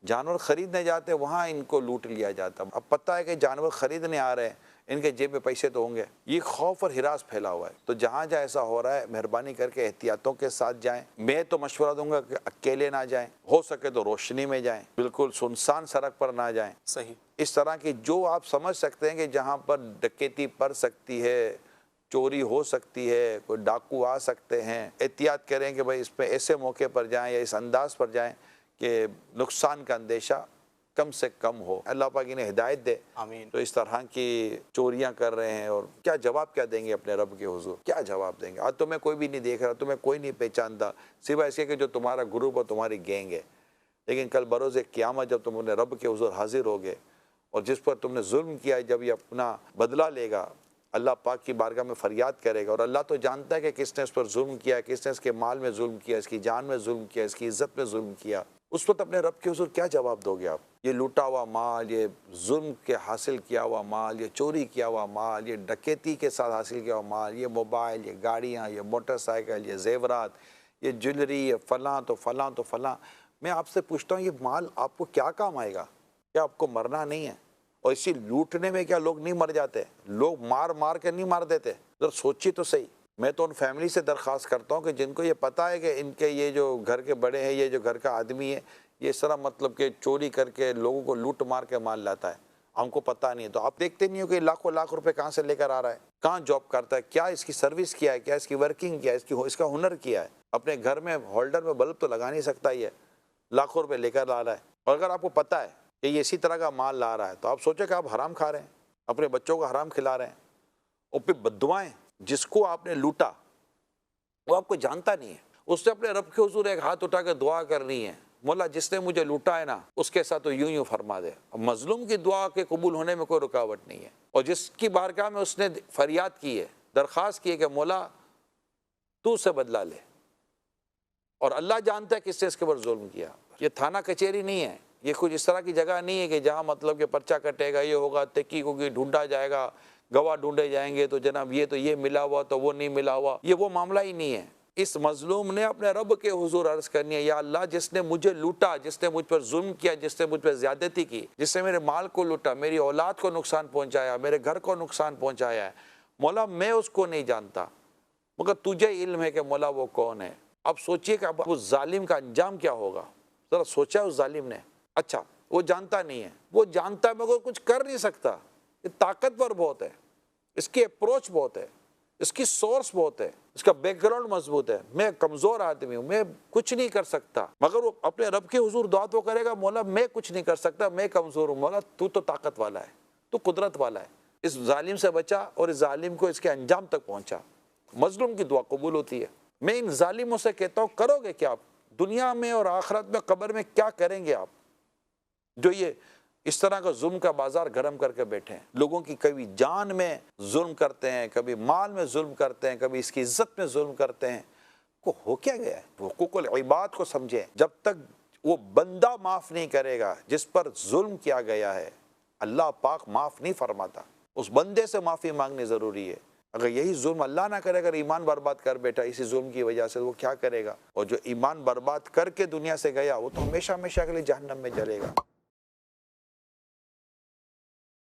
جانور خریدنے جاتے وہاں ان کو لوٹ لیا جاتا. اب پتہ ہے کہ جانور خریدنے آ رہے ہیں, ان کے جیب میں پیسے تو ہوں گے. یہ خوف اور ہراس پھیلا ہوا ہے. تو جہاں جہاں ایسا ہو رہا ہے مہربانی کر کے احتیاطوں کے ساتھ جائیں. میں تو مشورہ دوں گا کہ اکیلے نہ جائیں, ہو سکے تو روشنی میں جائیں, بالکل سنسان سڑک پر نہ جائیں. صحیح. اس طرح کی جو آپ سمجھ سکتے ہیں کہ جہاں پر ڈکیتی پڑ سکتی ہے, چوری ہو سکتی ہے, کوئی ڈاکو آ سکتے ہیں, احتیاط کریں کہ بھائی اس پہ ایسے موقع پر جائیں یا اس انداز پر جائیں کہ نقصان کا اندیشہ کم سے کم ہو. اللہ پاک انہیں ہدایت دے. آمین. تو اس طرح کی چوریاں کر رہے ہیں اور کیا جواب کیا دیں گے اپنے رب کے حضور؟ کیا جواب دیں گے؟ آج تمہیں کوئی بھی نہیں دیکھ رہا, تمہیں کوئی نہیں پہچانتا, سوائے اس کے کہ جو تمہارا گروپ اور تمہاری گینگ ہے. لیکن کل بروز قیامت جب تم اپنے رب کے حضور حاضر ہوگے اور جس پر تم نے ظلم کیا ہے, جب یہ اپنا بدلہ لے گا, اللہ پاک کی بارگاہ میں فریاد کرے گا. اور اللہ تو جانتا ہے کہ کس نے اس پر ظلم کیا ہے, کس نے اس کے مال میں ظلم کیا, اس کی جان میں ظلم کیا, اس کی عزت میں ظلم کیا. اس وقت اپنے رب کے حضور کیا جواب دو گے آپ؟ یہ لوٹا ہوا مال, یہ ظلم کے حاصل کیا ہوا مال, یہ چوری کیا ہوا مال, یہ ڈکیتی کے ساتھ حاصل کیا ہوا مال, یہ موبائل, یہ گاڑیاں, یہ موٹر سائیکل, یہ زیورات, یہ جویلری, یہ فلاں تو فلاں تو فلاں. میں آپ سے پوچھتا ہوں, یہ مال آپ کو کیا کام آئے گا؟ کیا آپ کو مرنا نہیں ہے؟ اور اسی لوٹنے میں کیا لوگ نہیں مر جاتے؟ لوگ مار مار کے نہیں مار دیتے. ذرا سوچیے تو صحیح. میں تو ان فیملی سے درخواست کرتا ہوں کہ جن کو یہ پتہ ہے کہ ان کے یہ جو گھر کے بڑے ہیں, یہ جو گھر کا آدمی ہے, یہ اس طرح مطلب کہ چوری کر کے لوگوں کو لوٹ مار کے مال لاتا ہے, ہم کو پتہ نہیں ہے. تو آپ دیکھتے نہیں ہو کہ لاکھوں لاکھ روپے کہاں سے لے کر آ رہا ہے, کہاں جاب کرتا ہے, کیا اس کی سروس کیا ہے, کیا اس کی ورکنگ کیا ہے, اس کا ہنر کیا ہے. اپنے گھر میں ہولڈر میں بلب تو لگا نہیں سکتا, یہ لاکھوں روپے لے کر لا رہا ہے. اور اگر آپ کو پتہ ہے کہ یہ اسی طرح کا مال لا رہا ہے تو آپ سوچیں کہ آپ حرام کھا رہے ہیں, اپنے بچوں کو حرام کھلا رہے ہیں. اور پھر بددعائیں, جس کو آپ نے لوٹا وہ آپ کو جانتا نہیں ہے, اس نے اپنے رب کے حضور ایک ہاتھ اٹھا کے دعا کرنی ہے, مولا جس نے مجھے لوٹا ہے نا اس کے ساتھ تو یوں فرما دے. مظلوم کی دعا کے قبول ہونے میں کوئی رکاوٹ نہیں ہے. اور جس کی بارگاہ میں اس نے فریاد کی ہے, درخواست کی ہے کہ مولا تو سے بدلہ لے, اور اللہ جانتا ہے کس نے اس کے اوپر ظلم کیا. یہ تھانہ کچہری نہیں ہے, یہ کچھ اس طرح کی جگہ نہیں ہے کہ جہاں مطلب کہ پرچہ کٹے گا, یہ ہوگا, تحقیق ہوگی, ڈھونڈا جائے گا, گواہ ڈھونڈے جائیں گے, تو جناب یہ تو یہ ملا ہوا تو وہ نہیں ملا ہوا. یہ وہ معاملہ ہی نہیں ہے. اس مظلوم نے اپنے رب کے حضور عرض کرنی ہے, یا اللہ جس نے مجھے لوٹا, جس نے مجھ پر ظلم کیا, جس نے مجھ پر زیادتی کی, جس نے میرے مال کو لوٹا, میری اولاد کو نقصان پہنچایا, میرے گھر کو نقصان پہنچایا ہے, مولا میں اس کو نہیں جانتا مگر تجھے علم ہے کہ مولا وہ کون ہے. اب سوچئے کہ اب اس ظالم کا انجام کیا ہوگا. ذرا سوچا اس ظالم نے. اچھا وہ جانتا نہیں ہے, وہ جانتا ہے مگر کچھ کر نہیں سکتا. یہ طاقتور بہت ہے, اس کی اپروچ بہت ہے, اس کی سورس بہت ہے, اس کا بیک گراؤنڈ مضبوط ہے. میں کمزور آدمی ہوں, میں کچھ نہیں کر سکتا, مگر وہ اپنے رب کے حضور دعا تو کرے گا, مولا میں کچھ نہیں کر سکتا, میں کمزور ہوں, مولا تو طاقت والا ہے, تو قدرت والا ہے. اس ظالم سے بچا اور اس ظالم کو اس کے انجام تک پہنچا. مظلوم کی دعا قبول ہوتی ہے. میں ان ظالموں سے کہتا ہوں, کرو گے کیا آپ دنیا میں اور آخرت میں, قبر میں کیا کریں گے آپ, جو یہ اس طرح کا ظلم کا بازار گرم کر کے بیٹھے ہیں. لوگوں کی کبھی جان میں ظلم کرتے ہیں, کبھی مال میں ظلم کرتے ہیں, کبھی اس کی عزت میں ظلم کرتے ہیں. کو ہو کیا گیا ہے؟ حقوق العباد کو سمجھیں. جب تک وہ بندہ معاف نہیں کرے گا جس پر ظلم کیا گیا ہے, اللہ پاک معاف نہیں فرماتا. اس بندے سے معافی مانگنی ضروری ہے. اگر یہی ظلم اللہ نہ کرے, اگر ایمان برباد کر بیٹھا اسی ظلم کی وجہ سے, وہ کیا کرے گا؟ اور جو ایمان برباد کر کے دنیا سے گیا وہ تو ہمیشہ ہمیشہ کے لیے جہنم میں جلے گا.